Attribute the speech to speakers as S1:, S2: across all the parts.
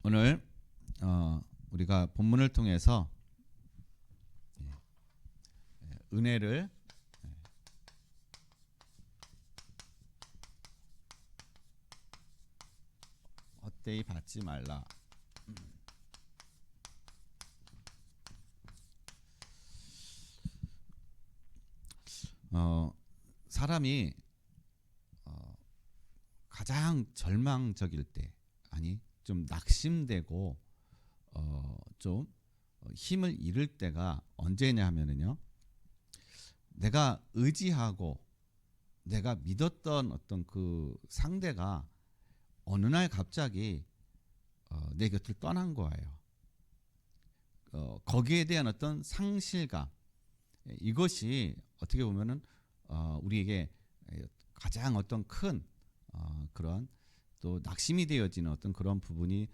S1: 오늘 우리가 본문을 통해서 은혜를 헛되이 받지 말라. 사람이 가장 절망적일 때, 아니 좀 낙심되고 좀 힘을 잃을 때가 언제냐 하면은요, 내가 의지하고 내가 믿었던 어떤 그 상대가 어느 날 갑자기 내 곁을 떠난 거예요. 거기에 대한 어떤 상실감, 이것이 어떻게 보면은 우리에게 가장 어떤 큰 그런 또 낙심이 되어지는 어떤 그런 부분이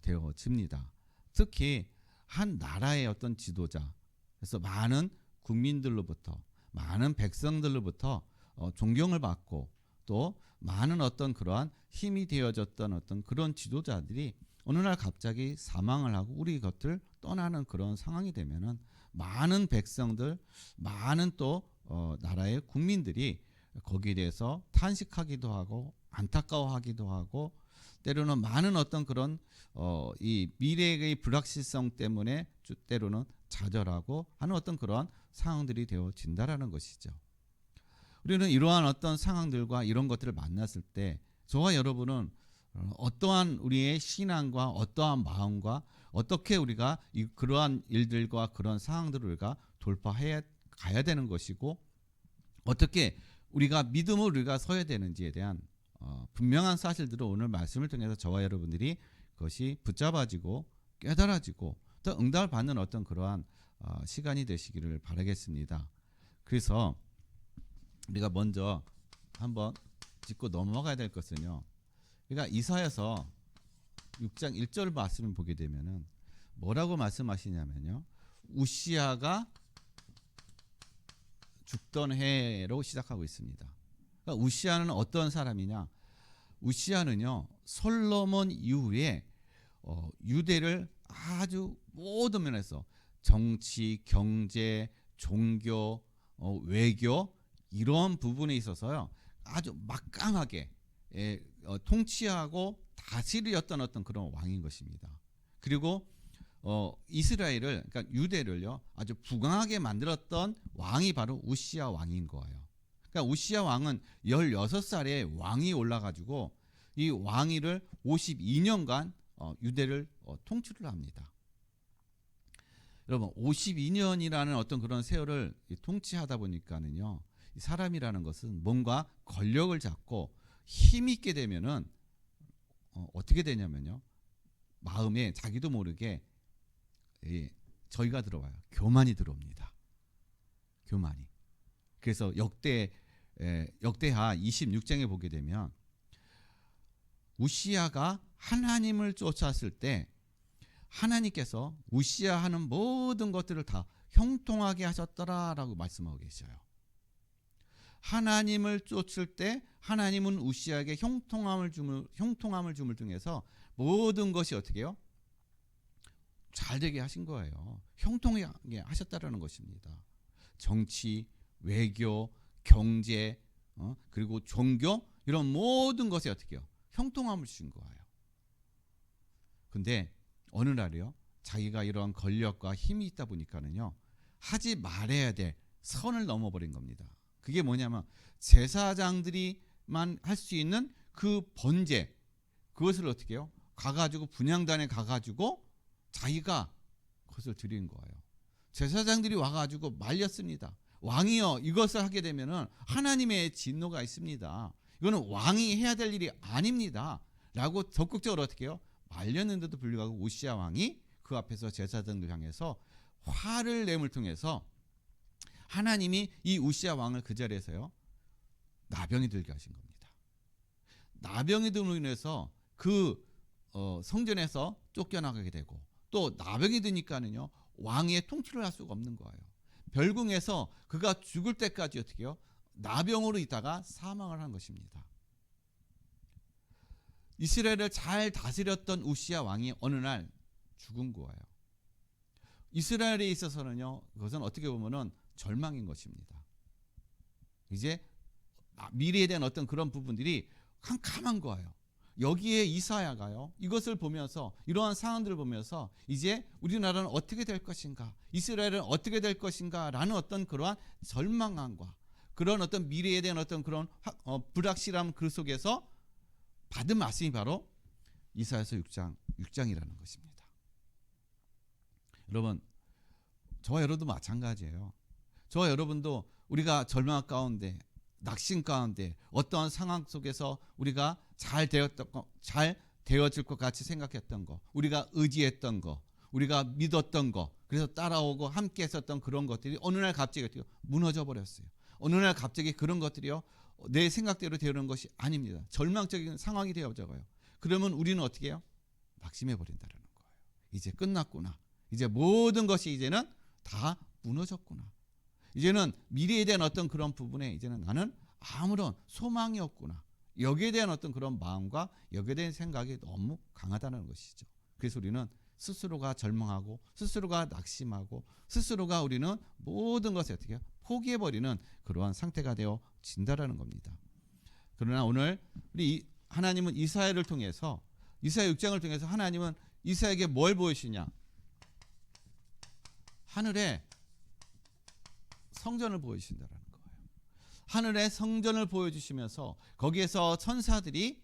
S1: 되어집니다. 특히 한 나라의 어떤 지도자, 그래서 많은 국민들로부터, 많은 백성들로부터 존경을 받고 또 많은 어떤 그러한 힘이 되어졌던 어떤 그런 지도자들이 어느 날 갑자기 사망을 하고 우리 곁을 떠나는 그런 상황이 되면은 많은 백성들, 많은 또 나라의 국민들이 거기에 대해서 탄식하기도 하고 안타까워하기도 하고, 때로는 많은 어떤 그런 이 미래의 불확실성 때문에 때로는 좌절하고 하는 어떤 그런 상황들이 되어진다라는 것이죠. 우리는 이러한 어떤 상황들과 이런 것들을 만났을 때 저와 여러분은 어떠한 우리의 신앙과 어떠한 마음과 어떻게 우리가 그러한 일들과 그런 상황들을 우리가 돌파해 가야 되는 것이고, 어떻게 우리가 믿음을 우리가 서야 되는지에 대한 분명한 사실들을 오늘 말씀을 통해서 저와 여러분들이 그것이 붙잡아지고 깨달아지고 또 응답을 받는 어떤 그러한 시간이 되시기를 바라겠습니다. 그래서 우리가 먼저 한번 짚고 넘어가야 될 것은요, 그러니까 이사야서 6장 1절 말씀을 보게 되면은 뭐라고 말씀하시냐면요, 우시아가 죽던 해로 시작하고 있습니다. 그러니까 우시아는 어떤 사람이냐? 우시아는요, 솔로몬 이후에 유대를 아주 모든 면에서 정치, 경제, 종교, 외교 이런 부분에 있어서요 아주 막강하게 통치하고 다스리었던 어떤 그런 왕인 것입니다. 그리고 이스라엘을, 그러니까 유대를요 아주 부강하게 만들었던 왕이 바로 우시아 왕인 거예요. 그러니까 우시아 왕은 16살에 왕이 올라가지고 이 왕위를 52년간 유대를 통치를 합니다. 여러분, 52년이라는 어떤 그런 세월을 통치하다 보니까는요, 사람이라는 것은 뭔가 권력을 잡고 힘 있게 되면은 어떻게 되냐면요, 마음에 자기도 모르게 저희가 들어와요. 교만이 들어옵니다. 교만이. 그래서 역대하 26장에 보게 되면 우시아가 하나님을 쫓았을 때 하나님께서 우시아 하는 모든 것들을 다 형통하게 하셨더라라고 말씀하고 계셔요. 하나님을 쫓을 때 하나님은 우시아에게 형통함을 줌을 통해서 모든 것이 어떻게 해요? 잘 되게 하신 거예요. 형통하게 하셨다라는 것입니다. 정치, 외교, 경제, 그리고 종교, 이런 모든 것에 어떻게 해요? 형통함을 주신 거예요. 근데 어느 날이요, 자기가 이러한 권력과 힘이 있다 보니까는요, 하지 말아야 될 선을 넘어버린 겁니다. 그게 뭐냐면 제사장들이만 할 수 있는 그 번제, 그것을 어떻게 해요? 가가지고 분향단에 가가지고 자기가 그것을 드린 거예요. 제사장들이 와가지고 말렸습니다. 왕이여, 이것을 하게 되면은 하나님의 진노가 있습니다. 이거는 왕이 해야 될 일이 아닙니다. 라고 적극적으로 어떻게 해요? 말렸는데도 불구하고 우시아 왕이 그 앞에서 제사장들 향해서 화를 내음을 통해서 하나님이 이 우시아 왕을 그 자리에서요 나병이 들게 하신 겁니다. 나병이 들므로 인해서 그 성전에서 쫓겨나가게 되고, 또 나병이 드니까는요 왕의 통치를 할 수가 없는 거예요. 별궁에서 그가 죽을 때까지 어떻게 해요? 나병으로 있다가 사망을 한 것입니다. 이스라엘을 잘 다스렸던 우시야 왕이 어느 날 죽은 거예요. 이스라엘에 있어서는요, 그것은 어떻게 보면은 절망인 것입니다. 이제 미래에 대한 어떤 그런 부분들이 캄캄한 거예요. 여기에 이사야가요, 이것을 보면서, 이러한 상황들을 보면서 이제 우리나라는 어떻게 될 것인가, 이스라엘은 어떻게 될 것인가 라는 어떤 그러한 절망함과 그런 어떤 미래에 대한 어떤 그런 불확실함 그 속에서 받은 말씀이 바로 이사야서 6장이라는 것입니다. 여러분, 저와 여러분도 마찬가지예요. 저와 여러분도 우리가 절망 가운데, 낙심 가운데, 어떠한 상황 속에서 우리가 잘 되어질 것 같이 생각했던 거, 우리가 의지했던 거, 우리가 믿었던 거, 그래서 따라오고 함께 했었던 그런 것들이 어느 날 갑자기 무너져 버렸어요. 어느 날 갑자기 그런 것들이요, 내 생각대로 되는 것이 아닙니다. 절망적인 상황이 되어져요. 그러면 우리는 어떻게 해요? 낙심해 버린다는 거예요. 이제 끝났구나. 이제 모든 것이 이제는 다 무너졌구나. 이제는 미래에 대한 어떤 그런 부분에 이제는 나는 아무런 소망이 없구나. 여기에 대한 어떤 그런 마음과 여기에 대한 생각이 너무 강하다는 것이죠. 그래서 우리는 스스로가 절망하고 스스로가 낙심하고 스스로가 우리는 모든 것을 어떻게 포기해버리는 그러한 상태가 되어진다라는 겁니다. 그러나 오늘 우리 하나님은 이사야를 통해서, 이사야 6장을 통해서 하나님은 이사야에게 뭘 보여주시냐? 하늘에 성전을 보여주신다라는 거예요. 하늘의 성전을 보여주시면서 거기에서 천사들이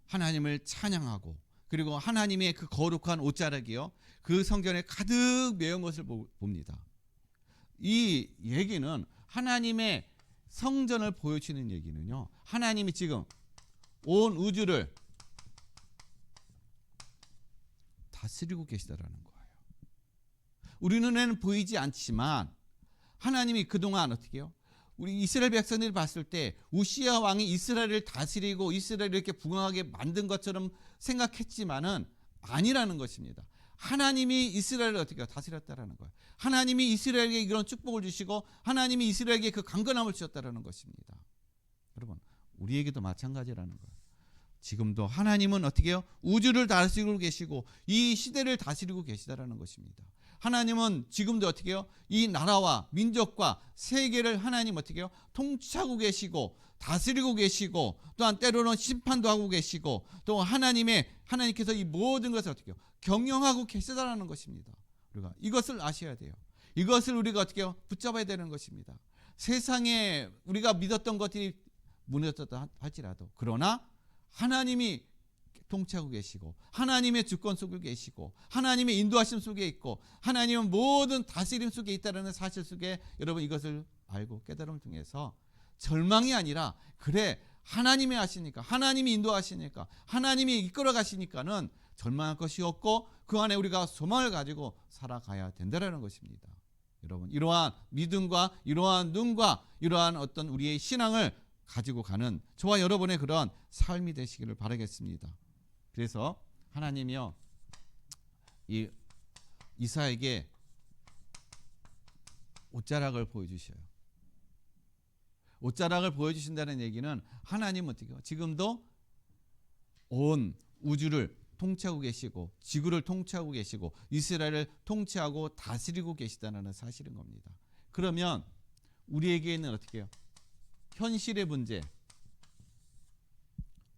S1: 하나님을 찬양하고, 그리고 하나님의 그 거룩한 옷자락이요, 그 성전에 가득 메운 것을 봅니다. 이 얘기는, 하나님의 성전을 보여주는 얘기는요, 하나님이 지금 온 우주를 다스리고 계시다라는 거예요. 우리 눈에는 보이지 않지만 하나님이 그동안 어떻게 해요? 우리 이스라엘 백성들이 봤을 때 우시야 왕이 이스라엘을 다스리고 이스라엘을 이렇게 부강하게 만든 것처럼 생각했지만은 아니라는 것입니다. 하나님이 이스라엘을 어떻게 다스렸다라는 거예요. 하나님이 이스라엘에게 이런 축복을 주시고 하나님이 이스라엘에게 그 강건함을 주셨다라는 것입니다. 여러분, 우리에게도 마찬가지라는 거예요. 지금도 하나님은 어떻게 해요? 우주를 다스리고 계시고 이 시대를 다스리고 계시다라는 것입니다. 하나님은 지금도 어떻게 해요? 이 나라와 민족과 세계를 하나님 어떻게 해요? 통치하고 계시고 다스리고 계시고, 또한 때로는 심판도 하고 계시고, 또 하나님께서 이 모든 것을 어떻게 해요? 경영하고 계시다라는 것입니다. 우리가 이것을 아셔야 돼요. 이것을 우리가 어떻게 해요? 붙잡아야 되는 것입니다. 세상에 우리가 믿었던 것들이 무너졌다 할지라도, 그러나 하나님이 통치하고 계시고 하나님의 주권 속에 계시고 하나님의 인도하심 속에 있고 하나님은 모든 다스림 속에 있다는 사실 속에, 여러분 이것을 알고 깨달음을 통해서 절망이 아니라, 그래 하나님이 하시니까, 하나님이 인도하시니까, 하나님이 이끌어 가시니까는 절망할 것이 없고 그 안에 우리가 소망을 가지고 살아가야 된다는 것입니다. 여러분, 이러한 믿음과 이러한 눈과 이러한 어떤 우리의 신앙을 가지고 가는 저와 여러분의 그런 삶이 되시기를 바라겠습니다. 그래서 하나님이요, 이 이사야에게 옷자락을 보여주셔요. 옷자락을 보여주신다는 얘기는 하나님은 어떻게 해요? 지금도 온 우주를 통치하고 계시고 지구를 통치하고 계시고 이스라엘을 통치하고 다스리고 계시다는 사실인 겁니다. 그러면 우리에게는 어떻게 해요? 현실의 문제,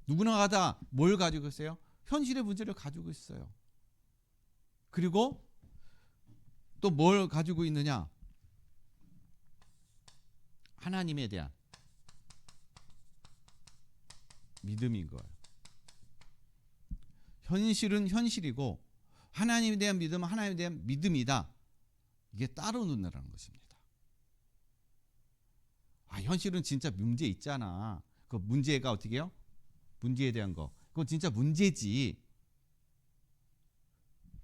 S1: 누구나 다 뭘 가지고 있어요? 현실의 문제를 가지고 있어요. 그리고 또 뭘 가지고 있느냐? 하나님에 대한 믿음인 거예요. 현실은 현실이고 하나님에 대한 믿음은 하나님에 대한 믿음이다. 이게 따로 놓는다는 것입니다. 현실은 진짜 문제 있잖아. 그 문제가 어떻게 해요? 문제에 대한 거, 그건 진짜 문제지.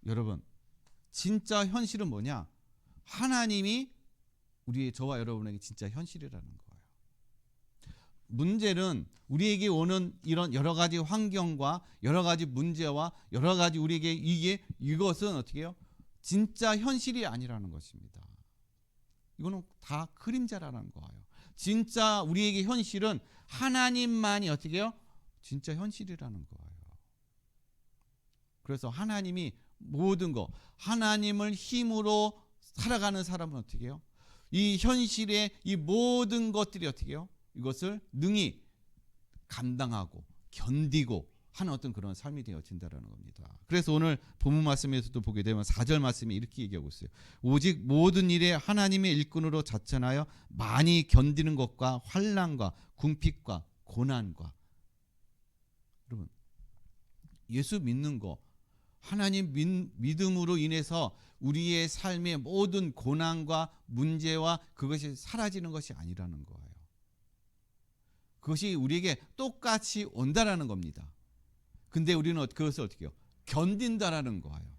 S1: 여러분, 진짜 현실은 뭐냐? 하나님이 저와 여러분에게 진짜 현실이라는 거예요. 문제는 우리에게 오는 이런 여러 가지 환경과 여러 가지 문제와 여러 가지 우리에게 이것은 어떻게 해요? 진짜 현실이 아니라는 것입니다. 이거는 다 그림자라는 거예요. 진짜 우리에게 현실은 하나님만이 어떻게 해요? 진짜 현실이라는 거예요. 그래서 하나님이 모든 거, 하나님을 힘으로 살아가는 사람은 어떻게 해요? 이 현실의 이 모든 것들이 어떻게 해요? 이것을 능히 감당하고 견디고 하는 어떤 그런 삶이 되어진다라는 겁니다. 그래서 오늘 본문 말씀에서도 보게 되면 4절 말씀이 이렇게 얘기하고 있어요. 오직 모든 일에 하나님의 일꾼으로 자천하여 많이 견디는 것과 환난과 궁핍과 고난과. 여러분, 예수 믿는 거, 하나님 믿음으로 인해서 우리의 삶의 모든 고난과 문제와 그것이 사라지는 것이 아니라는 거예요. 그것이 우리에게 똑같이 온다라는 겁니다. 근데 우리는 그것을 어떻게 해요? 견딘다라는 거예요.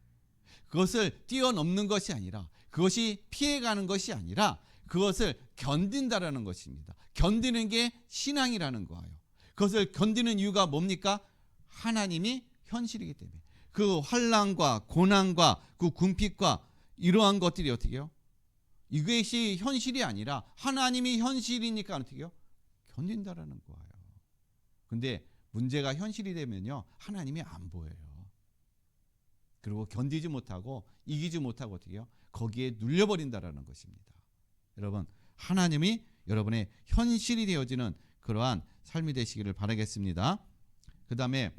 S1: 그것을 뛰어넘는 것이 아니라, 그것이 피해가는 것이 아니라 그것을 견딘다라는 것입니다. 견디는 게 신앙이라는 거예요. 그것을 견디는 이유가 뭡니까? 하나님이 현실이기 때문에. 그 환난과 고난과 그 궁핍과 이러한 것들이 어떻게 해요? 이것이 현실이 아니라 하나님이 현실이니까 어떻게 해요? 견딘다라는 거예요. 근데 문제가 현실이 되면요, 하나님이 안 보여요. 그리고 견디지 못하고 이기지 못하고 어떻게 해요? 거기에 눌려버린다라는 것입니다. 여러분, 하나님이 여러분의 현실이 되어지는 그러한 삶이 되시기를 바라겠습니다. 그 다음에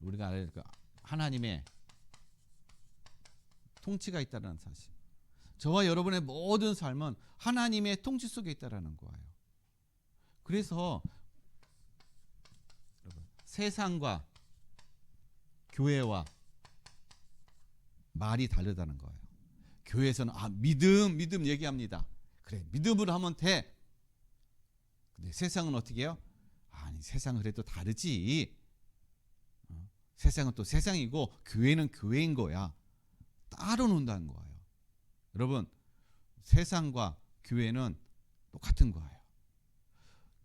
S1: 우리가 알아야 될 거, 하나님의 통치가 있다는 사실. 저와 여러분의 모든 삶은 하나님의 통치 속에 있다는 거예요. 그래서 세상과 교회와 말이 다르다는 거예요. 교회에서는 믿음 얘기합니다. 그래, 믿음으로 하면 돼. 근데 세상은 어떻게 해요? 아니, 세상은 그래도 다르지. 세상은 또 세상이고 교회는 교회인 거야. 따로 논다는 거예요. 여러분, 세상과 교회는 똑같은 거예요.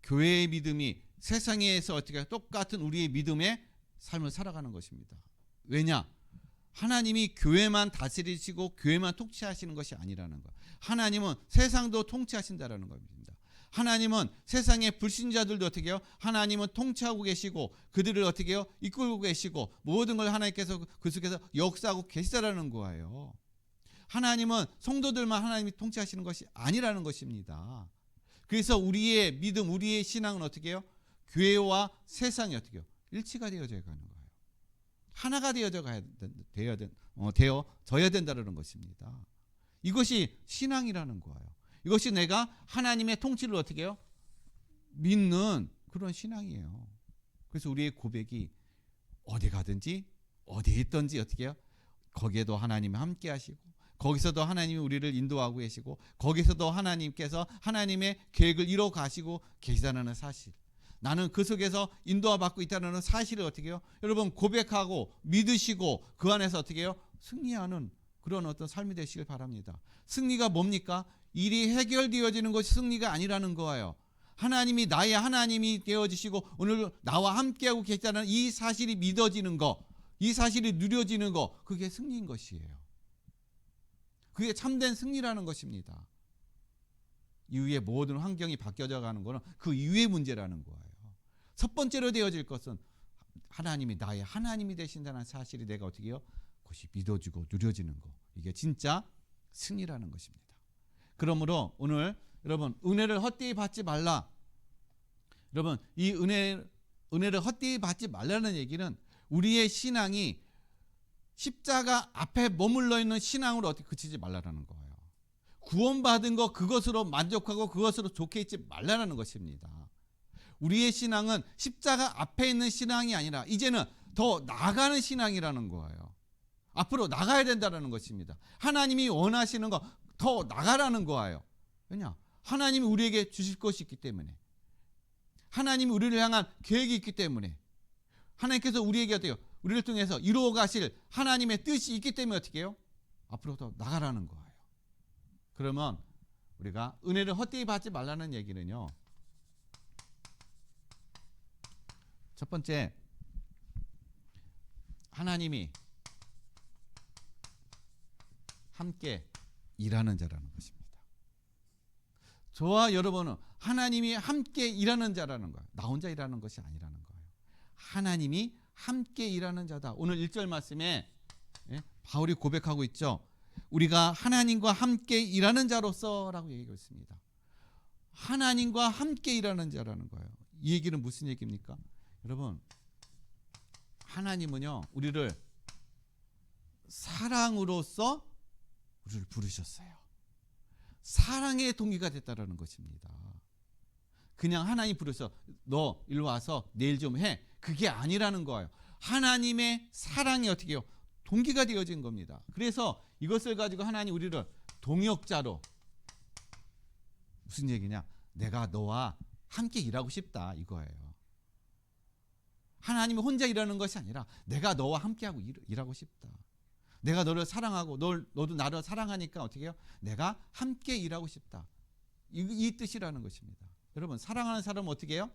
S1: 교회의 믿음이 세상에서 어떻게 똑같은 우리의 믿음의 삶을 살아가는 것입니다. 왜냐? 하나님이 교회만 다스리시고 교회만 통치하시는 것이 아니라는 거예요. 하나님은 세상도 통치하신다라는 겁니다. 하나님은 세상의 불신자들도 어떻게 해요? 하나님은 통치하고 계시고 그들을 어떻게 해요? 이끌고 계시고 모든 걸 하나님께서 그 속에서 역사하고 계시다라는 거예요. 하나님은 성도들만 하나님이 통치하시는 것이 아니라는 것입니다. 그래서 우리의 믿음, 우리의 신앙은 어떻게 해요? 교회와 세상이 어떻게 해요? 일치가 되어져야 가는 거예요. 하나가 되어져야 된다는 것입니다. 이것이 신앙이라는 거예요. 이것이 내가 하나님의 통치를 어떻게 해요? 믿는 그런 신앙이에요. 그래서 우리의 고백이 어디 가든지 어디에 있든지 어떻게 해요? 거기에도 하나님이 함께 하시고 거기서도 하나님이 우리를 인도하고 계시고 거기서도 하나님께서 하나님의 계획을 이뤄 가시고 계시다는 사실. 나는 그 속에서 인도받고 있다는 사실을 어떻게 해요? 여러분 고백하고 믿으시고 그 안에서 어떻게 해요? 승리하는 그런 어떤 삶이 되시길 바랍니다. 승리가 뭡니까? 일이 해결되어지는 것이 승리가 아니라는 거예요. 하나님이 나의 하나님이 되어지시고 오늘 나와 함께하고 계시다는 이 사실이 믿어지는 거, 이 사실이 누려지는 거, 그게 승리인 것이에요. 그게 참된 승리라는 것입니다. 이후에 모든 환경이 바뀌어져 가는 것은 그 이후의 문제라는 거예요. 첫 번째로 되어질 것은 하나님이 나의 하나님이 되신다는 사실이 내가 어떻게 해요? 그것이 믿어지고 누려지는 거. 이게 진짜 승리라는 것입니다. 그러므로 오늘 여러분 은혜를 헛되이 받지 말라. 여러분 이 은혜를 헛되이 받지 말라는 얘기는 우리의 신앙이 십자가 앞에 머물러 있는 신앙으로 어떻게 그치지 말라는 거예요. 구원받은 거 그것으로 만족하고 그것으로 좋게 있지 말라는 것입니다. 우리의 신앙은 십자가 앞에 있는 신앙이 아니라 이제는 더 나아가는 신앙이라는 거예요. 앞으로 나가야 된다는 것입니다. 하나님이 원하시는 거 더 나가라는 거예요. 왜냐? 하나님이 우리에게 주실 것이 있기 때문에, 하나님이 우리를 향한 계획이 있기 때문에, 하나님께서 우리에게 어때요? 우리를 통해서 이루어 가실 하나님의 뜻이 있기 때문에 어떻게 해요? 앞으로 더 나가라는 거예요. 그러면 우리가 은혜를 헛되이 받지 말라는 얘기는요, 첫 번째, 하나님이 함께 일하는 자라는 것입니다. 저와 여러분은 하나님이 함께 일하는 자라는 거예요. 나 혼자 일하는 것이 아니라는 거예요. 하나님이 함께 일하는 자다. 오늘 1절 말씀에 바울이 고백하고 있죠. 우리가 하나님과 함께 일하는 자로서라고 얘기하고 있습니다. 하나님과 함께 일하는 자라는 거예요. 이 얘기는 무슨 얘기입니까? 여러분, 하나님은요, 우리를 사랑으로서 우리를 부르셨어요. 사랑의 동기가 됐다라는 것입니다. 그냥 하나님 부르셔서 너 일로 와서 내일 좀 해. 그게 아니라는 거예요. 하나님의 사랑이 어떻게 해요? 동기가 되어진 겁니다. 그래서 이것을 가지고 하나님 우리를 동역자로, 무슨 얘기냐? 내가 너와 함께 일하고 싶다 이거예요. 하나님이 혼자 일하는 것이 아니라 내가 너와 함께하고 일하고 싶다. 내가 너를 사랑하고 너도 나를 사랑하니까 어떻게 해요? 내가 함께 일하고 싶다. 이 뜻이라는 것입니다. 여러분, 사랑하는 사람은 어떻게 해요?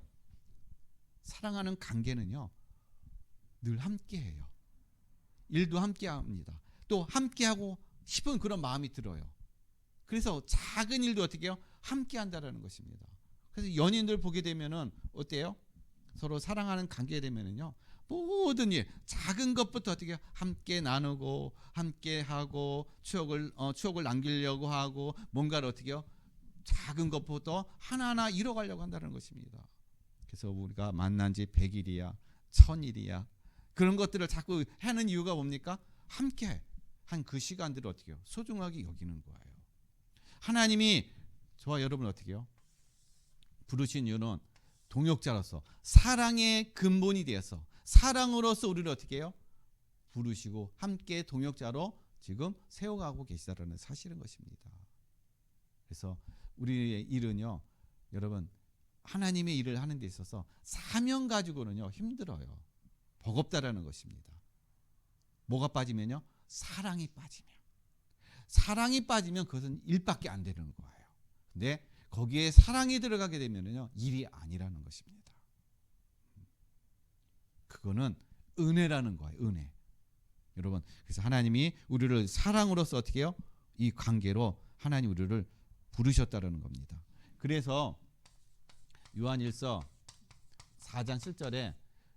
S1: 사랑하는 관계는요, 늘 함께해요. 일도 함께합니다. 또 함께하고 싶은 그런 마음이 들어요. 그래서 작은 일도 어떻게 해요? 함께한다라는 것입니다. 그래서 연인들 보게 되면은 어때요? 서로 사랑하는 관계 되면은요, 모든 일, 작은 것부터 어떻게 함께 나누고 함께하고 추억을 남기려고 하고 뭔가를 어떻게 해요? 작은 것부터 하나하나 이뤄가려고 한다는 것입니다. 그래서 우리가 만난 지 100일이야 1000일이야 그런 것들을 자꾸 하는 이유가 뭡니까? 함께 한 그 시간들을 어떻게 해요? 소중하게 여기는 거예요. 하나님이 저와 여러분을 어떻게 해요? 부르신 이유는 동역자로서 사랑의 근본이 되어서 사랑으로서 우리를 어떻게 해요? 부르시고 함께 동역자로 지금 세워가고 계시다라는 사실인 것입니다. 그래서 우리의 일은요, 여러분, 하나님의 일을 하는 데 있어서 사명 가지고는요 힘들어요. 버겁다라는 것입니다. 뭐가 빠지면요? 사랑이 빠지면 그것은 일밖에 안 되는 거예요. 근데 거기에 사랑이 들어가게 되면요 일이 아니라는 것입니다. 그거는 은혜라는 거예요. 은혜. 여러분, 그래서 하나님이 우리를 사랑으로서 어떻게 해요? 이 관계로 하나님 우리를 부르셨다라는 겁니다. 그래서 요한일서 4장 7절에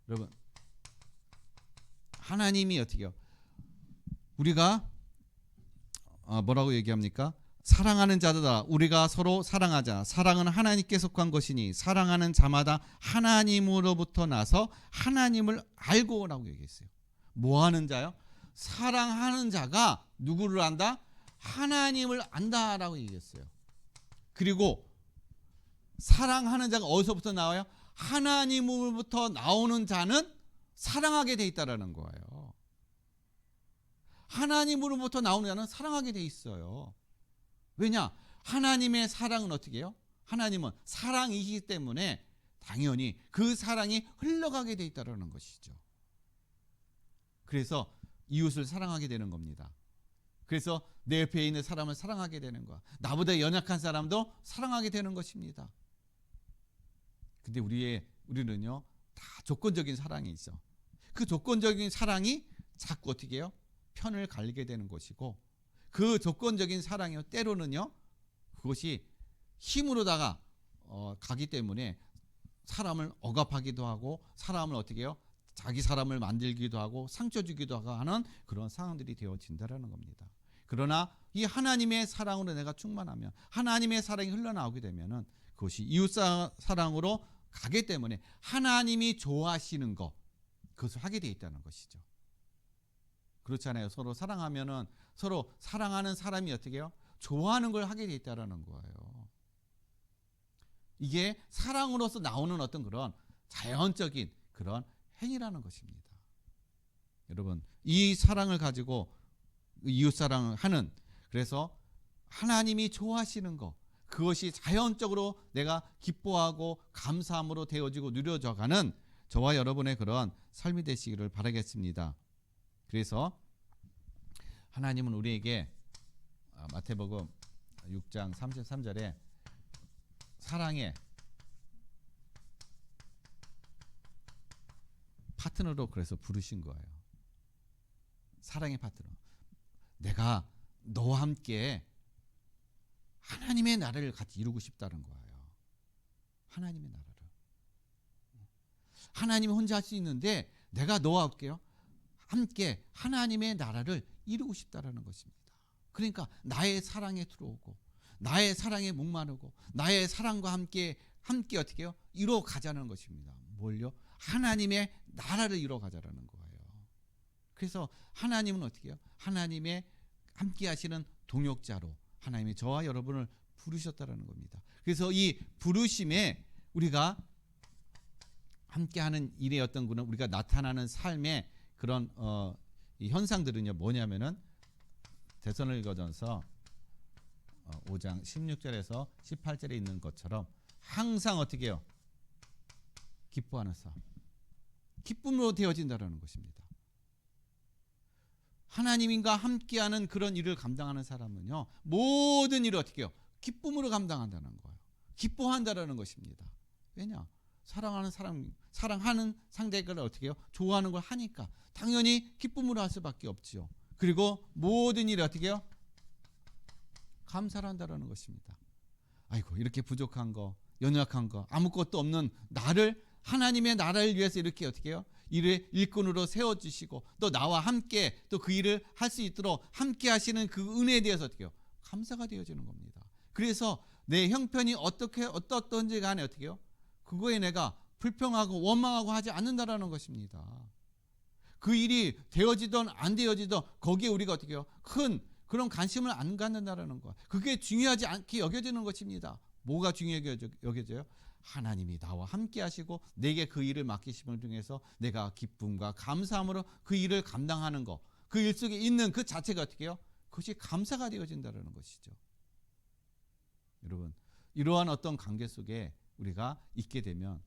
S1: 여러분, 하나님이 어떻게 해요? 우리가 뭐라고 얘기합니까? 사랑하는 자들아 우리가 서로 사랑하자. 사랑은 하나님께 속한 것이니 사랑하는 자마다 하나님으로부터 나서 하나님을 알고라고 얘기했어요. 뭐 하는 자요? 사랑하는 자가 누구를 안다? 하나님을 안다라고 얘기했어요. 그리고 사랑하는 자가 어디서부터 나와요? 하나님으로부터 나오는 자는 사랑하게 돼 있다라는 거예요. 하나님으로부터 나오는 자는 사랑하게 돼 있어요. 왜냐? 하나님의 사랑은 어떻게 해요? 하나님은 사랑이기 때문에 당연히 그 사랑이 흘러가게 돼 있다라는 것이죠. 그래서 이웃을 사랑하게 되는 겁니다. 그래서 내 옆에 있는 사람을 사랑하게 되는 거야. 나보다 연약한 사람도 사랑하게 되는 것입니다. 근데 우리는요 다 조건적인 사랑이 있어. 그 조건적인 사랑이 자꾸 어떻게 해요? 편을 갈리게 되는 것이고, 그 조건적인 사랑이 때로는요 그것이 힘으로다가 가기 때문에 사람을 억압하기도 하고 사람을 어떻게 해요? 자기 사람을 만들기도 하고 상처 주기도 하는 그런 상황들이 되어진다라는 겁니다. 그러나 이 하나님의 사랑으로 내가 충만하면, 하나님의 사랑이 흘러나오게 되면은 그것이 이웃 사랑으로 가기 때문에 하나님이 좋아하시는 것, 그것을 하게 돼 있다는 것이죠. 그렇잖아요. 서로 사랑하면은 서로 사랑하는 사람이 어떻게 해요? 좋아하는 걸 하게 돼 있다라는 거예요. 이게 사랑으로서 나오는 어떤 그런 자연적인 그런 행위라는 것입니다. 여러분, 이 사랑을 가지고 이웃 사랑을 하는, 그래서 하나님이 좋아하시는 것, 그것이 자연적으로 내가 기뻐하고 감사함으로 되어지고 누려져가는 저와 여러분의 그런 삶이 되시기를 바라겠습니다. 그래서 하나님은 우리에게 마태복음 6장 33절에 사랑의 파트너로 그래서 부르신 거예요. 사랑의 파트너. 내가 너와 함께 하나님의 나라를 같이 이루고 싶다는 거예요. 하나님의 나라를. 하나님이 혼자 할 수 있는데 내가 너와 함께 하나님의 나라를 이루고 싶다라는 것입니다. 그러니까 나의 사랑에 들어오고 나의 사랑에 목마르고 나의 사랑과 함께 어떻게 해요? 이루어 가자는 것입니다. 뭘요? 하나님의 나라를 이루어 가자라는 거예요. 그래서 하나님은 어떻게 해요? 하나님의 함께 하시는 동역자로 하나님이 저와 여러분을 부르셨다라는 겁니다. 그래서 이 부르심에 우리가 함께하는 일의 어떤 그런 우리가 나타나는 삶의 그런 이 현상들은요 뭐냐면은 데살로니가전서 5장 16절에서 18절에 있는 것처럼 항상 어떻게 해요? 기뻐하는 삶, 기쁨으로 되어진다라는 것입니다. 하나님과 함께하는 그런 일을 감당하는 사람은요 모든 일을 어떻게 해요? 기쁨으로 감당한다는 거예요. 기뻐한다라는 것입니다. 왜냐? 사랑하는 상대를 어떻게 해요? 좋아하는 걸 하니까 당연히 기쁨으로 할 수밖에 없지요. 그리고 모든 일을 어떻게 해요? 감사를 한다라는 것입니다. 아이고 이렇게 부족한 거, 연약한 거, 아무것도 없는 나를 하나님의 나라를 위해서 이렇게 어떻게 해요? 일을 일꾼으로 세워주시고 또 나와 함께 또 그 일을 할 수 있도록 함께 하시는 그 은혜에 대해서 어떻게 해요? 감사가 되어지는 겁니다. 그래서 내 형편이 어떻든지 간에 어떻게 해요? 그거에 내가 불평하고 원망하고 하지 않는다라는 것입니다. 그 일이 되어지든 안 되어지든 거기에 우리가 어떻게 해요? 큰 그런 관심을 안 갖는다라는 거. 그게 중요하지 않게 여겨지는 것입니다. 뭐가 중요하게 여겨져요? 하나님이 나와 함께 하시고 내게 그 일을 맡기심을 통해서 내가 기쁨과 감사함으로 그 일을 감당하는 거. 그 일 속에 있는 그 자체가 어떻게 해요? 그것이 감사가 되어진다는 것이죠. 여러분, 이러한 어떤 관계 속에 우리가 있게 되면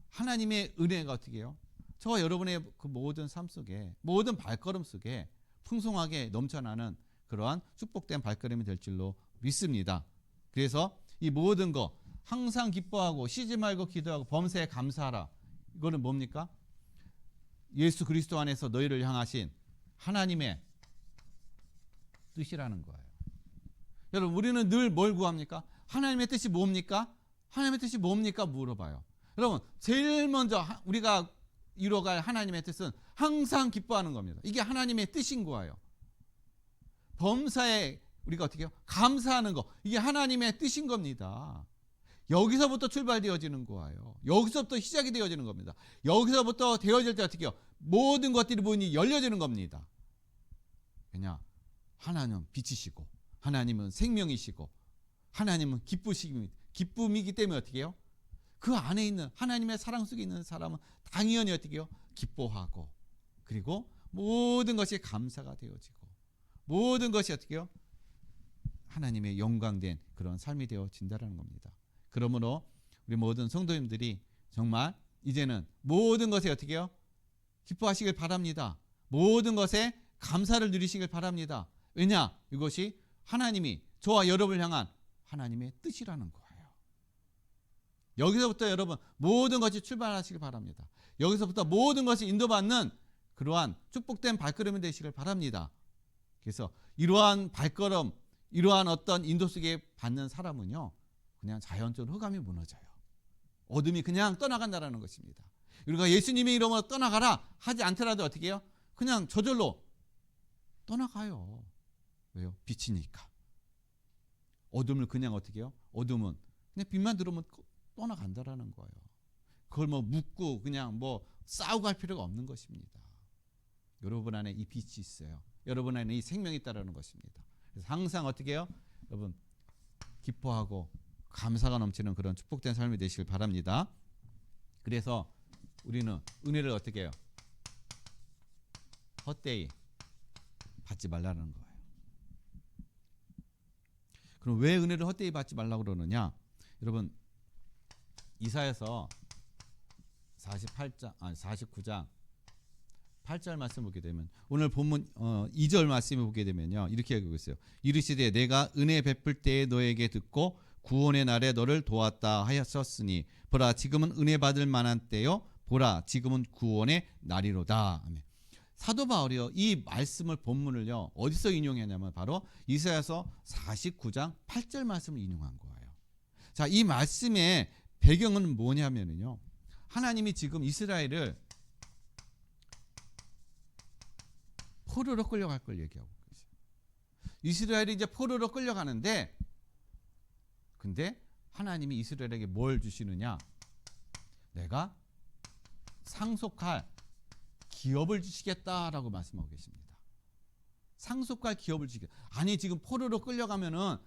S1: 하나님의 은혜가 어떻게 해요? 저와 여러분의 그 모든 삶 속에 모든 발걸음 속에 풍성하게 넘쳐나는 그러한 축복된 발걸음이 될 줄로 믿습니다. 그래서 이 모든 거 항상 기뻐하고 쉬지 말고 기도하고 범사에 감사하라. 이거는 뭡니까? 예수 그리스도 안에서 너희를 향하신 하나님의 뜻이라는 거예요. 여러분 우리는 늘 뭘 구합니까? 하나님의 뜻이 뭡니까? 하나님의 뜻이 뭡니까? 물어봐요. 여러분 제일 먼저 우리가 이루어갈 하나님의 뜻은 항상 기뻐하는 겁니다. 이게 하나님의 뜻인 거예요. 범사에 우리가 어떻게 해요? 감사하는 거. 이게 하나님의 뜻인 겁니다. 여기서부터 출발되어지는 거예요. 여기서부터 시작이 되어지는 겁니다. 여기서부터 되어질 때 어떻게 해요? 모든 것들이 문이 열려지는 겁니다. 왜냐? 하나님은 빛이시고 하나님은 생명이시고 하나님은 기쁨이기 때문에 어떻게 해요? 그 안에 있는 하나님의 사랑 속에 있는 사람은 당연히 어떻게 해요? 기뻐하고 그리고 모든 것이 감사가 되어지고 모든 것이 어떻게 해요? 하나님의 영광된 그런 삶이 되어진다는 겁니다. 그러므로 우리 모든 성도님들이 정말 이제는 모든 것에 어떻게 해요? 기뻐하시길 바랍니다. 모든 것에 감사를 누리시길 바랍니다. 왜냐? 이것이 하나님이 저와 여러분을 향한 하나님의 뜻이라는 거예요. 여기서부터 여러분 모든 것이 출발하시길 바랍니다. 여기서부터 모든 것이 인도받는 그러한 축복된 발걸음이 되시길 바랍니다. 그래서 이러한 발걸음, 이러한 어떤 인도 속에 받는 사람은요, 그냥 자연적으로 흑암이 무너져요. 어둠이 그냥 떠나간다라는 것입니다. 우리가 예수님의 이름으로 떠나가라 하지 않더라도 어떻게 해요? 그냥 저절로 떠나가요. 왜요? 빛이니까. 어둠을 그냥 어떻게 해요? 어둠은 그냥 빛만 들어오면 떠나간다라는 거예요. 그걸 뭐 묻고 그냥 뭐 싸우고 할 필요가 없는 것입니다. 여러분 안에 이 빛이 있어요. 여러분 안에 이 생명이 있다라는 것입니다. 그래서 항상 어떻게 해요? 여러분 기뻐하고 감사가 넘치는 그런 축복된 삶이 되시길 바랍니다. 그래서 우리는 은혜를 어떻게 해요? 헛되이 받지 말라는 거예요. 그럼 왜 은혜를 헛되이 받지 말라고 그러느냐? 여러분 이사야서 49장 8절 말씀 보게 되면 오늘 본문 2절 말씀을 보게 되면요. 이렇게 하고 있어요. 이르시되 내가 은혜 베풀 때에 너에게 듣고 구원의 날에 너를 도왔다 하였었으니 보라 지금은 은혜 받을 만한 때요 보라 지금은 구원의 날이로다. 아멘. 사도 바울이요 이 말씀을 본문을요 어디서 인용했냐면 바로 이사야서 49장 8절 말씀을 인용한 거예요. 자, 이 말씀의 배경은 뭐냐면요. 하나님이 지금 이스라엘을 포로로 끌려갈 걸 얘기하고 계세요. 이스라엘이 이제 포로로 끌려가는데, 근데 하나님이 이스라엘에게 뭘 주시느냐? 내가 상속할 기업을 주시겠다라고 말씀하고 계십니다. 상속할 기업을 주시겠다. 아니 지금 포로로 끌려가면은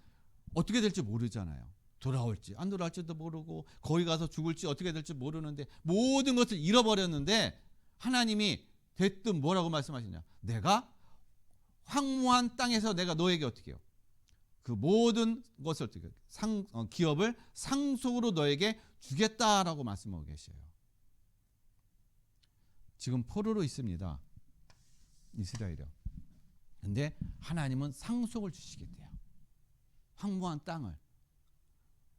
S1: 어떻게 될지 모르잖아요. 돌아올지 안 돌아올지도 모르고 거기 가서 죽을지 어떻게 될지 모르는데 모든 것을 잃어버렸는데 하나님이 대뜸 뭐라고 말씀하시냐? 내가 황무한 땅에서 내가 너에게 어떻게 해요? 그 모든 것을 어떻게 기업을 상속으로 너에게 주겠다라고 말씀하고 계셔요. 지금 포로로 있습니다. 이스라엘이요. 근데 하나님은 상속을 주시겠대요. 황무한 땅을.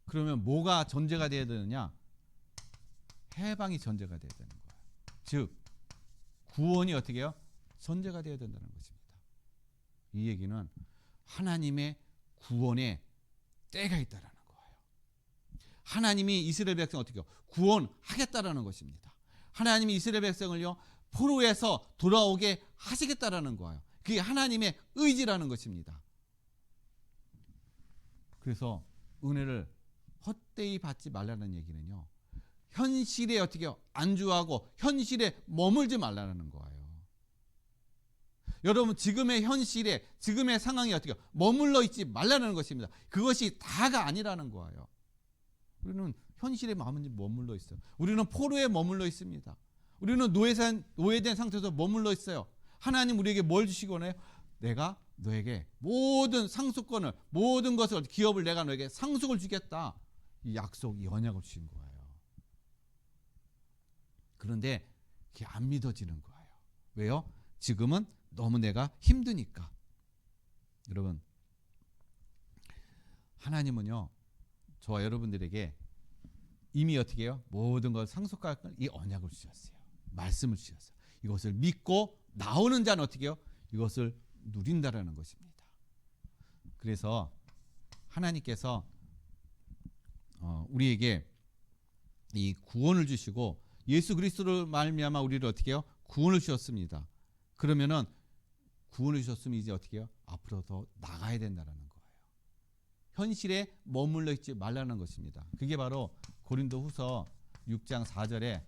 S1: 그러면 뭐가 전제가 되어야 되느냐? 해방이 전제가 되어야 되는 거예요. 즉 구원이 어떻게 해요? 전제가 되어야 된다는 것입니다. 이 얘기는 하나님의 구원에 때가 있다라는 거예요. 하나님이 이스라엘 백성 어떻게 해요? 구원하겠다라는 것입니다. 하나님이 이스라엘 백성을요 포로에서 돌아오게 하시겠다라는 거예요. 그게 하나님의 의지라는 것입니다. 그래서 은혜를 헛되이 받지 말라는 얘기는요, 현실에 어떻게 안주하고 현실에 머물지 말라는 거예요. 여러분 지금의 현실에 지금의 상황이 어떻게 머물러 있지 말라는 것입니다. 그것이 다가 아니라는 거예요. 우리는 현실에 머물러 있어요. 우리는 포로에 머물러 있습니다. 우리는 노예된 상태에서 머물러 있어요. 하나님 우리에게 뭘 주시고 원해요? 내가 너에게 모든 상속권을 모든 것을 기업을 내가 너에게 상속을 주겠다. 이 약속, 이 언약을 주신 거예요. 그런데 그게 안 믿어지는 거예요. 왜요? 지금은 너무 내가 힘드니까. 여러분 하나님은요 저와 여러분들에게 이미 어떻게 해요? 모든 걸 상속할 이 언약을 주셨어요. 말씀을 주셨어요. 이것을 믿고 나오는 자는 어떻게 해요? 이것을 누린다라는 것입니다. 그래서 하나님께서 우리에게 이 구원을 주시고 예수 그리스도를 말미암아 우리를 어떻게 해요? 구원을 주셨습니다. 그러면은 구원을 주셨으면 이제 어떻게 해요? 앞으로 더 나가야 된다는 거예요. 현실에 머물러 있지 말라는 것입니다. 그게 바로 고린도후서 6장 4절에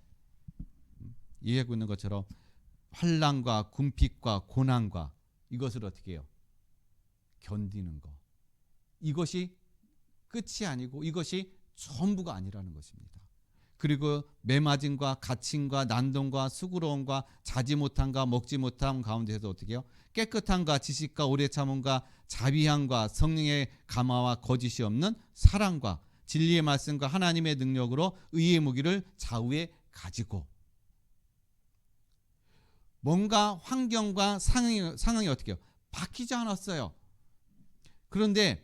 S1: 얘기하고 있는 것처럼 환난과 궁핍과 고난과 이것을 어떻게 해요? 견디는 거. 이것이 끝이 아니고 이것이 전부가 아니라는 것입니다. 그리고 매맞음과 갇힘과 난동과 수고로움과 자지 못함과 먹지 못함 가운데서 어떻게 해요? 깨끗함과 지식과 오래 참음과 자비함과 성령의 감화와 거짓이 없는 사랑과 진리의 말씀과 하나님의 능력으로 의의 무기를 좌우에 가지고 뭔가 환경과 상황이 어떻게 해요? 바뀌지 않았어요. 그런데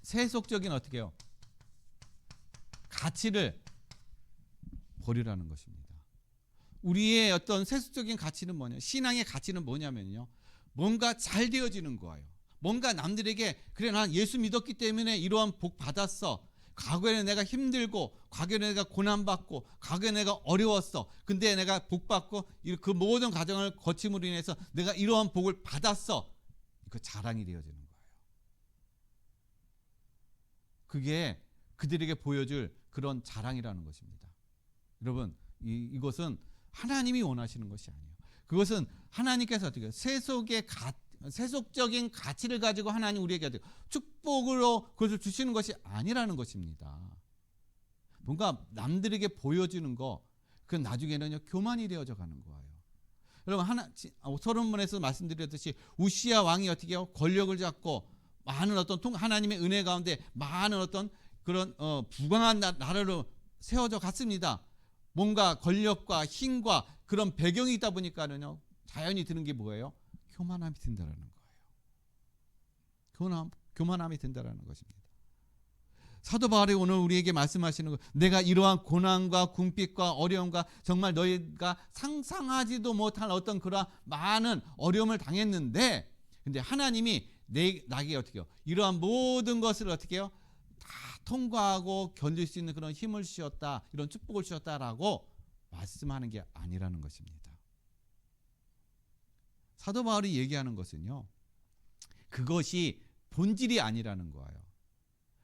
S1: 세속적인 어떻게 해요? 가치를 버리라는 것입니다. 우리의 어떤 세속적인 가치는 뭐냐? 신앙의 가치는 뭐냐면요. 뭔가 잘 되어지는 거예요. 뭔가 남들에게 그래 난 예수 믿었기 때문에 이러한 복 받았어. 과거에는 내가 힘들고 과거에는 내가 고난받고 과거에 내가 어려웠어. 근데 내가 복 받고 그 모든 과정을 거침으로 인해서 내가 이러한 복을 받았어. 그 자랑이 되어지는 거예요. 그게 그들에게 보여줄 그런 자랑이라는 것입니다. 여러분 이것은 하나님이 원하시는 것이 아니에요. 그것은 하나님께서 어떻게 세속적인 가치를 가지고 하나님 우리에게 축복으로 그것을 주시는 것이 아니라는 것입니다. 뭔가 남들에게 보여주는 거 그건 나중에는 교만이 되어져 가는 거예요. 여러분 서론문에서 말씀드렸듯이 우시야 왕이 어떻게 해요? 권력을 잡고 많은 어떤 하나님의 은혜 가운데 많은 어떤 그런 부강한 나라로 세워져 갔습니다. 뭔가 권력과 힘과 그런 배경이 있다 보니까는요 자연히 드는 게 뭐예요? 교만함이 든다라는 거예요. 교만함이 든다라는 것입니다. 사도 바울이 오늘 우리에게 말씀하시는 거, 내가 이러한 고난과 궁핍과 어려움과 정말 너희가 상상하지도 못할 어떤 그런 많은 어려움을 당했는데, 근데 하나님이 나에게 어떻게 해요? 이러한 모든 것을 어떻게 해요? 다 통과하고 견딜 수 있는 그런 힘을 주셨다, 이런 축복을 주셨다라고 말씀하는 게 아니라는 것입니다. 사도 바울이 얘기하는 것은요, 그것이 본질이 아니라는 거예요.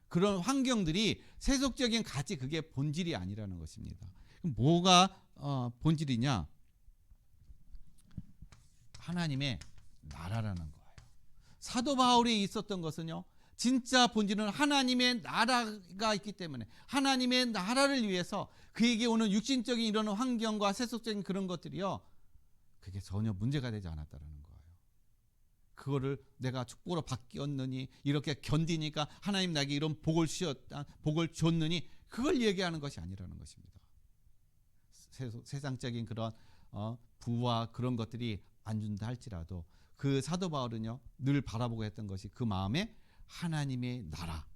S1: 그런 환경들이 세속적인 가치, 그게 본질이 아니라는 것입니다. 뭐가 본질이냐? 하나님의 나라라는 거예요. 사도 바울이 있었던 것은요, 진짜 본질은 하나님의 나라가 있기 때문에 하나님의 나라를 위해서 그에게 오는 육신적인 이런 환경과 세속적인 그런 것들이요, 그게 전혀 문제가 되지 않았다는 거예요. 그거를 내가 축복으로 바뀌었느니, 이렇게 견디니까 하나님 나에게 이런 복을 주셨다, 복을 줬느니, 그걸 얘기하는 것이 아니라는 것입니다. 세상적인 그런 부와 그런 것들이 안 준다 할지라도 그 사도 바울은요, 늘 바라보고 했던 것이 그 마음에 하나님의 나라,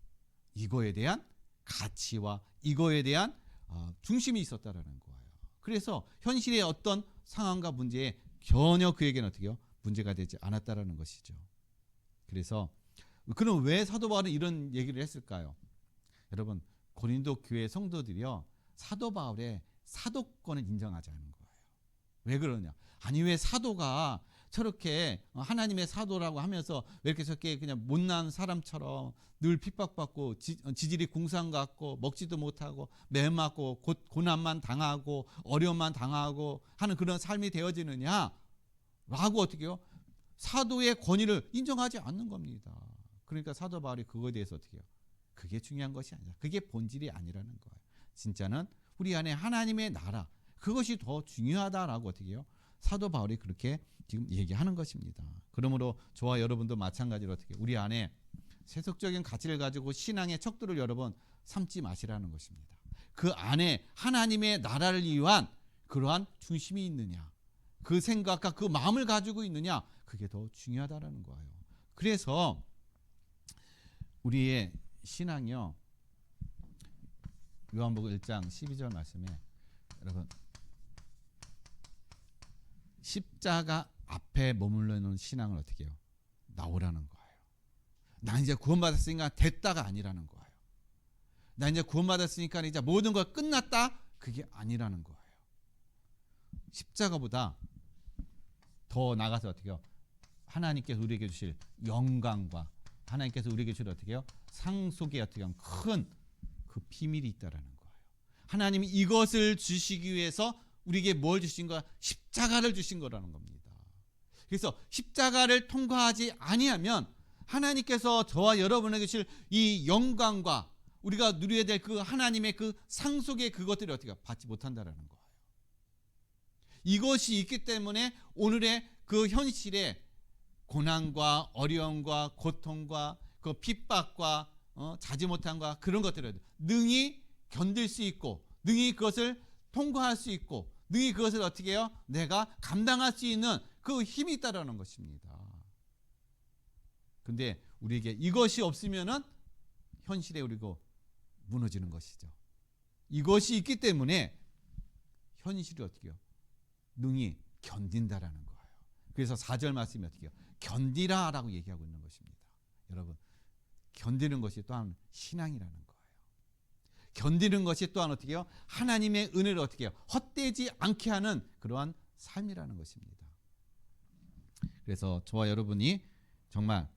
S1: 이거에 대한 가치와 이거에 대한 중심이 있었다라는 거예요. 그래서 현실의 어떤 상황과 문제에 전혀 그에게는 어떻게요? 문제가 되지 않았다라는 것이죠. 그래서 그럼 왜 사도 바울은 이런 얘기를 했을까요? 여러분, 고린도 교회 성도들이요, 사도 바울의 사도권을 인정하지 않은 거예요. 왜 그러냐? 아니, 왜 사도가 저렇게 하나님의 사도라고 하면서 왜 이렇게 저렇게 그냥 못난 사람처럼 늘 핍박받고 지질이 궁상 같고 먹지도 못하고 매 맞고 고난만 당하고 어려움만 당하고 하는 그런 삶이 되어지느냐? 라고 어떻게 해요? 사도의 권위를 인정하지 않는 겁니다. 그러니까 사도 바울이 그거에 대해서 어떻게 해요? 그게 중요한 것이 아니라, 그게 본질이 아니라는 거예요. 진짜는 우리 안에 하나님의 나라, 그것이 더 중요하다라고 어떻게 해요? 사도 바울이 그렇게 지금 얘기하는 것입니다. 그러므로 저와 여러분도 마찬가지로 어떻게 우리 안에 세속적인 가치를 가지고 신앙의 척도를 여러분 삼지 마시라는 것입니다. 그 안에 하나님의 나라를 위한 그러한 중심이 있느냐, 그 생각과 그 마음을 가지고 있느냐, 그게 더 중요하다라는 거예요. 그래서 우리의 신앙이요, 요한복음 1장 12절 말씀에 여러분, 십자가 앞에 머물러 있는 신앙을 어떻게 해요? 나오라는 거예요. 나 이제 구원받았으니까 됐다가 아니라는 거예요. 나 이제 구원받았으니까 이제 모든 걸 끝났다, 그게 아니라는 거예요. 십자가보다 더 나가서 어떻게 해요? 하나님께서 우리에게 주실 영광과 하나님께서 우리에게 주실 어떻게 해요? 상속의 어떻게 하면 큰 그 비밀이 있다라는 거예요. 하나님이 이것을 주시기 위해서 우리에게 뭘 주신 거야? 십자가를 주신 거라는 겁니다. 그래서 십자가를 통과하지 아니하면 하나님께서 저와 여러분에게 주실 이 영광과 우리가 누려야 될 그 하나님의 그 상속의 그것들을 어떻게 받지 못한다라는 거예요. 이것이 있기 때문에 오늘의 그 현실의 고난과 어려움과 고통과 그 핍박과 자지 못함과 그런 것들을 능히 견딜 수 있고, 능히 그것을 통과할 수 있고, 능히 그것을 어떻게 해요? 내가 감당할 수 있는 그 힘이 있다라는 것입니다. 근데 우리에게 이것이 없으면은 현실에 우리가 무너지는 것이죠. 이것이 있기 때문에 현실이 어떻게 해요? 능히 견딘다라는 거예요. 그래서 4절 말씀이 어떻게 해요? 견디라라고 얘기하고 있는 것입니다. 여러분, 견디는 것이 또한 신앙이라는 거예요. 견디는 것이 또한 어떻게 해요? 하나님의 은혜를 어떻게 해요? 헛되지 않게 하는 그러한 삶이라는 것입니다. 그래서 저와 여러분이 정말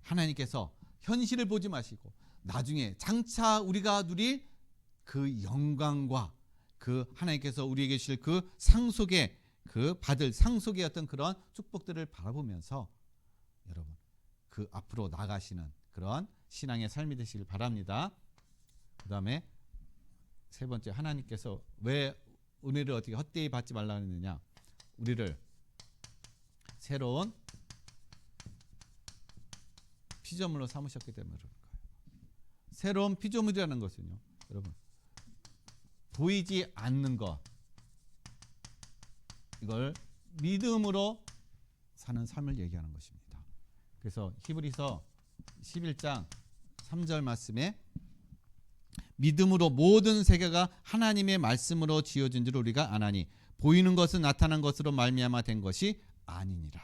S1: 하나님께서 현실을 보지 마시고 나중에 장차 우리가 누릴 그 영광과 그 하나님께서 우리에게 주실 그 상속의 그 받을 상속의 어떤 그런 축복들을 바라보면서 여러분 그 앞으로 나가시는 그런 신앙의 삶이 되시길 바랍니다. 그 다음에 세 번째, 하나님께서 왜 은혜를 어떻게 헛되이 받지 말라 했느냐? 우리를 새로운 피조물로 삼으셨기 때문에 그럴 거예요. 새로운 피조물이라는 것은요, 여러분 보이지 않는 것, 이걸 믿음으로 사는 삶을 얘기하는 것입니다. 그래서 히브리서 11장 3절 말씀에 믿음으로 모든 세계가 하나님의 말씀으로 지어진 줄 우리가 아나니 보이는 것은 나타난 것으로 말미암아 된 것이 아니니라.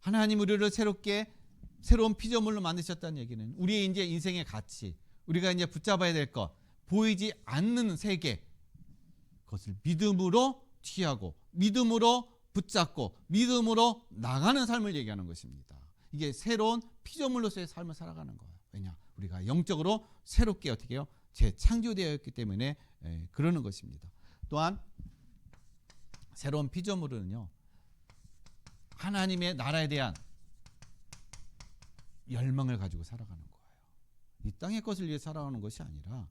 S1: 하나님 우리를 새로운 피조물로 만드셨다는 얘기는 우리의 이제 인생의 가치, 우리가 이제 붙잡아야 될 것, 보이지 않는 세계, 그것을 믿음으로 취하고 믿음으로 붙잡고 믿음으로 나가는 삶을 얘기하는 것입니다. 이게 새로운 피조물로서의 삶을 살아가는 거예요. 왜냐? 우리가 영적으로 새롭게 어떻게 해요? 재창조되어 있기 때문에 그러는 것입니다. 또한 새로운 피조물은요, 하나님의 나라에 대한 열망을 가지고 살아가는 거예요. 이 땅의 것을 위해 살아가는 것이 아니라,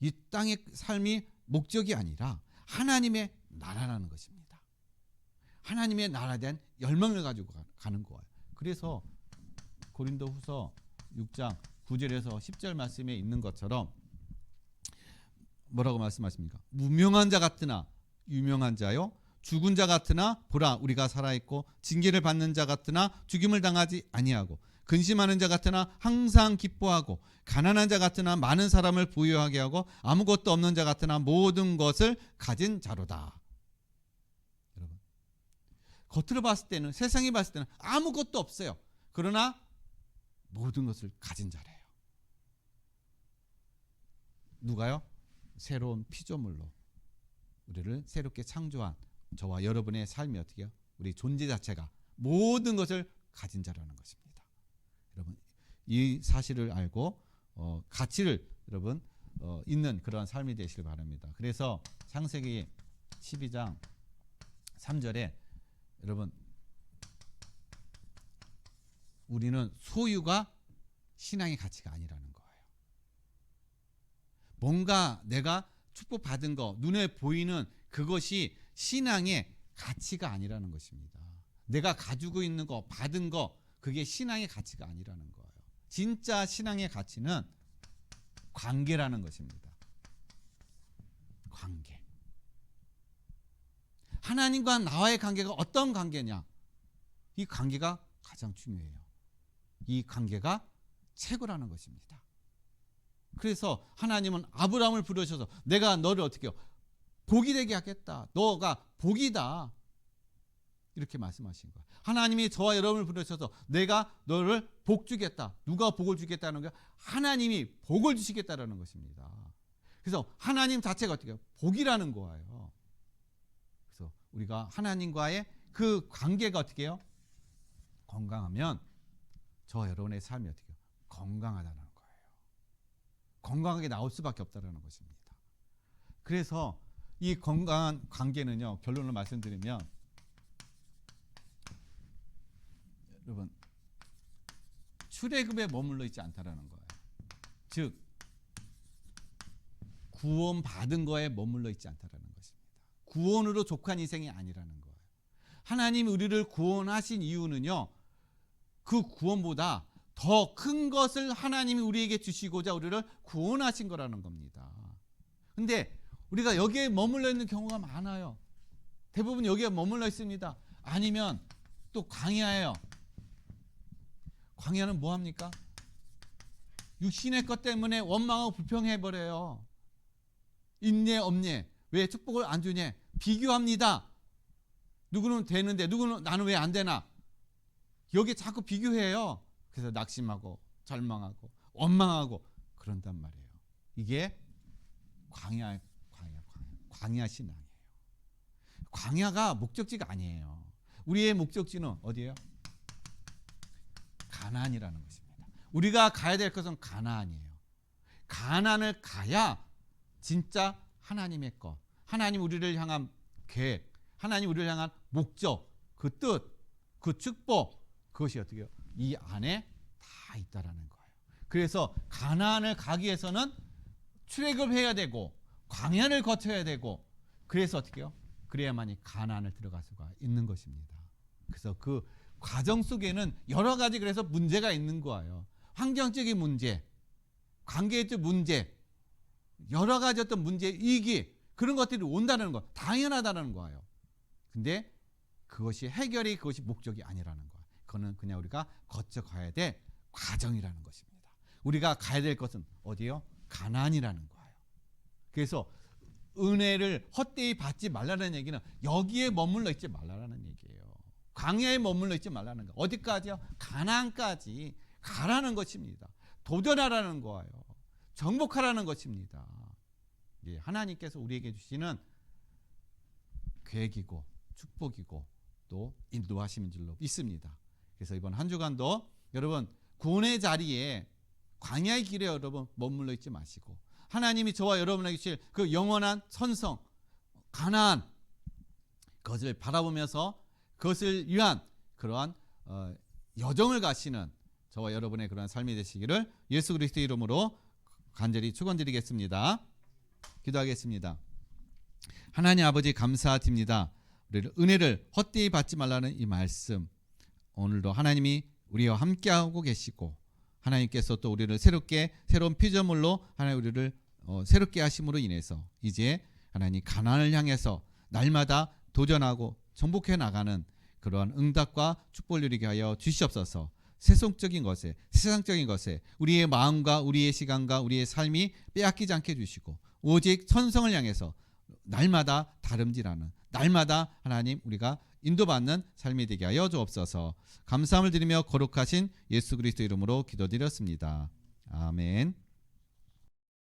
S1: 이 땅의 삶이 목적이 아니라 하나님의 나라라는 것입니다. 하나님의 나라에 대한 열망을 가지고 가는 거예요. 그래서 고린도후서 6장 9절에서 10절 말씀에 있는 것처럼 뭐라고 말씀하십니까? 무명한 자 같으나 유명한 자요, 죽은 자 같으나 보라 우리가 살아있고, 징계를 받는 자 같으나 죽임을 당하지 아니하고, 근심하는 자 같으나 항상 기뻐하고, 가난한 자 같으나 많은 사람을 부유하게 하고, 아무것도 없는 자 같으나 모든 것을 가진 자로다. 여러분, 겉으로 봤을 때는, 세상이 봤을 때는 아무것도 없어요. 그러나 모든 것을 가진 자래요. 누가요? 새로운 피조물로 우리를 새롭게 창조한 저와 여러분의 삶이 어떻게 해요? 우리 존재 자체가 모든 것을 가진 자라는 것입니다. 여러분, 이 사실을 알고 가치를 여러분 있는 그런 삶이 되시길 바랍니다. 그래서 창세기 12장 3절에 여러분, 우리는 소유가 신앙의 가치가 아니라는 거예요. 뭔가 내가 축복받은 거, 눈에 보이는 그것이 신앙의 가치가 아니라는 것입니다. 내가 가지고 있는 거, 받은 거, 그게 신앙의 가치가 아니라는 거예요. 진짜 신앙의 가치는 관계라는 것입니다. 관계. 하나님과 나와의 관계가 어떤 관계냐? 이 관계가 가장 중요해요. 이 관계가 최고라는 것입니다. 그래서 하나님은 아브라함을 부르셔서 내가 너를 어떻게 해요? 복이 되게 하겠다. 너가 복이다. 이렇게 말씀하신 거예요. 하나님이 저와 여러분을 부르셔서 내가 너를 복 주겠다. 누가 복을 주겠다는 거예요? 하나님이 복을 주시겠다는 것입니다. 그래서 하나님 자체가 어떻게 해요? 복이라는 거예요. 그래서 우리가 하나님과의 그 관계가 어떻게 해요? 건강하면 저와 여러분의 삶이 어떻게 해요? 건강하다는 거예요. 건강하게 나올 수밖에 없다는 것입니다. 그래서 이 건강한 관계는요, 결론을 말씀드리면 여러분, 출애굽에 머물러 있지 않다라는 거예요. 즉 구원받은 거에 머물러 있지 않다라는 것입니다. 구원으로 족한 인생이 아니라는 거예요. 하나님이 우리를 구원하신 이유는요, 그 구원보다 더 큰 것을 하나님이 우리에게 주시고자 우리를 구원하신 거라는 겁니다. 근데 우리가 여기에 머물러 있는 경우가 많아요. 대부분 여기에 머물러 있습니다. 아니면 또 광야예요. 광야는 뭐합니까? 육신의 것 때문에 원망하고 불평해버려요. 있네 없네, 왜 축복을 안 주냐, 비교합니다. 누구는 되는데 누구는 나는 왜 안 되나, 여기 자꾸 비교해요. 그래서 낙심하고 절망하고 원망하고 그런단 말이에요. 이게 광야 신앙이에요. 광야가 목적지가 아니에요. 우리의 목적지는 어디예요? 가나안이라는 것입니다. 우리가 가야 될 것은 가나안이에요. 가나안을 가야 진짜 하나님의 것, 하나님 우리를 향한 계획, 하나님 우리를 향한 목적, 그 뜻, 그 축복, 그것이 어떻게 해요? 이 안에 다 있다라는 거예요. 그래서 가나안을 가기 위해서는 출애굽해야 되고 광야를 거쳐야 되고, 그래서 어떻게 해요? 그래야만이 가나안을 들어갈 수가 있는 것입니다. 그래서 그 과정 속에는 여러 가지 그래서 문제가 있는 거예요. 환경적인 문제, 관계적 문제, 여러 가지 어떤 문제, 위기, 그런 것들이 온다는 거 당연하다는 거예요. 근데 그것이 해결이, 그것이 목적이 아니라는 거예요. 그거는 그냥 우리가 거쳐가야 될 과정이라는 것입니다. 우리가 가야 될 것은 어디요? 가나안이라는 거예요. 그래서 은혜를 헛되이 받지 말라는 얘기는 여기에 머물러 있지 말라는 얘기예요. 광야에 머물러 있지 말라는 거. 어디까지요? 가나안까지 가라는 것입니다. 도전하라는 거예요. 정복하라는 것입니다. 하나님께서 우리에게 주시는 계획이고 축복이고 또 인도하시는 줄로 믿습니다. 그래서 이번 한 주간도 여러분 구원의 자리에 광야의 길에 여러분 머물러 있지 마시고 하나님이 저와 여러분에게 주실 그 영원한 선성 가나안 그것을 바라보면서 그것을 위한 그러한 여정을 가시는 저와 여러분의 그러한 삶이 되시기를 예수 그리스도의 이름으로 간절히 축원드리겠습니다. 기도하겠습니다. 하나님 아버지 감사드립니다. 우리를 은혜를 헛되이 받지 말라는 이 말씀 오늘도 하나님이 우리와 함께하고 계시고 하나님께서 또 우리를 새로운 피조물로 하나님 우리를 새롭게 하심으로 인해서 이제 하나님 가나안을 향해서 날마다 도전하고 정복해 나가는 그러한 응답과 축복을 누리게 하여 주시옵소서. 세속적인 것에 세상적인 것에 우리의 마음과 우리의 시간과 우리의 삶이 빼앗기지 않게 해주시고 오직 천성을 향해서 날마다 다름질하는 날마다 하나님 우리가 인도받는 삶이 되게 하여 주옵소서. 감사함을 드리며 거룩하신 예수 그리스도 이름으로 기도드렸습니다. 아멘.